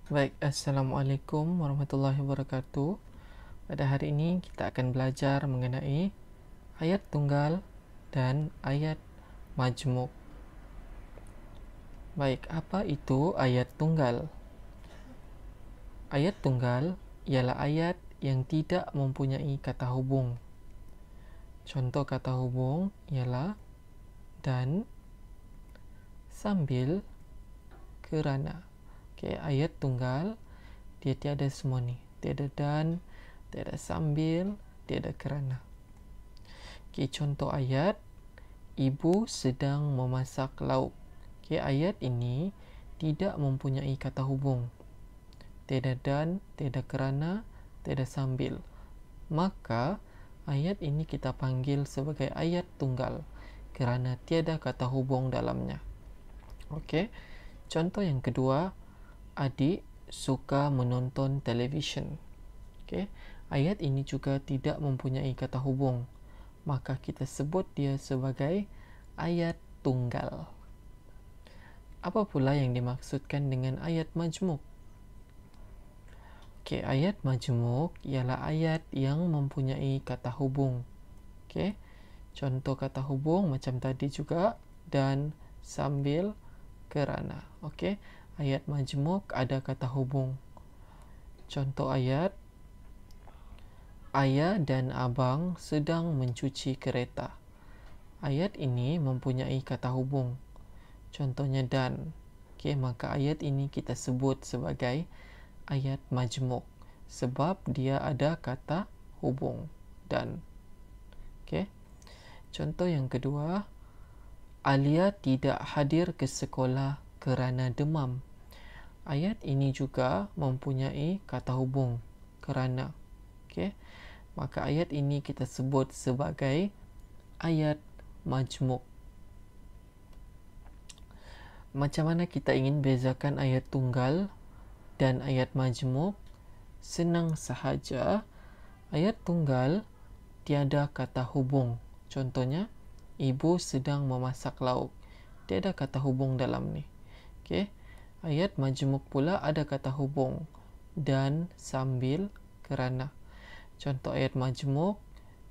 Baik, Assalamualaikum warahmatullahi wabarakatuh. Pada hari ini kita akan belajar mengenai ayat tunggal dan ayat majmuk. Baik, apa itu ayat tunggal? Ayat tunggal ialah ayat yang tidak mempunyai kata hubung. Contoh kata hubung ialah dan, sambil, kerana. Okey, ayat tunggal dia tiada semua ni. Tiada dan, tiada sambil, tiada kerana. Okey, contoh ayat, ibu sedang memasak lauk. Okey, ayat ini tidak mempunyai kata hubung. Tiada dan, tiada kerana, tiada sambil. Maka ayat ini kita panggil sebagai ayat tunggal kerana tiada kata hubung dalamnya. Okey. Contoh yang kedua, adik suka menonton televisyen. Okey. Ayat ini juga tidak mempunyai kata hubung. Maka kita sebut dia sebagai ayat tunggal. Apa pula yang dimaksudkan dengan ayat majmuk? Okey, ayat majmuk ialah ayat yang mempunyai kata hubung. Okey. Contoh kata hubung macam tadi juga, dan, sambil, kerana. Okey. Ayat majmuk ada kata hubung. Contoh ayat, ayah dan abang sedang mencuci kereta. Ayat ini mempunyai kata hubung. Contohnya dan. Okey, maka ayat ini kita sebut sebagai ayat majmuk sebab dia ada kata hubung dan. Okey. Contoh yang kedua, Alia tidak hadir ke sekolah kerana demam. Ayat ini juga mempunyai kata hubung, kerana. Okey. Maka ayat ini kita sebut sebagai ayat majmuk. Macam mana kita ingin bezakan ayat tunggal dan ayat majmuk? Senang sahaja. Ayat tunggal tiada kata hubung. Contohnya, ibu sedang memasak lauk. Tiada kata hubung dalam ni. Okey. Ayat majmuk pula ada kata hubung, dan, sambil, kerana. Contoh ayat majmuk,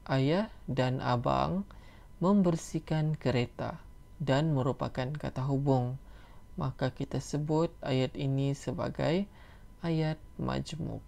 ayah dan abang membersihkan kereta, dan merupakan kata hubung. Maka kita sebut ayat ini sebagai ayat majmuk.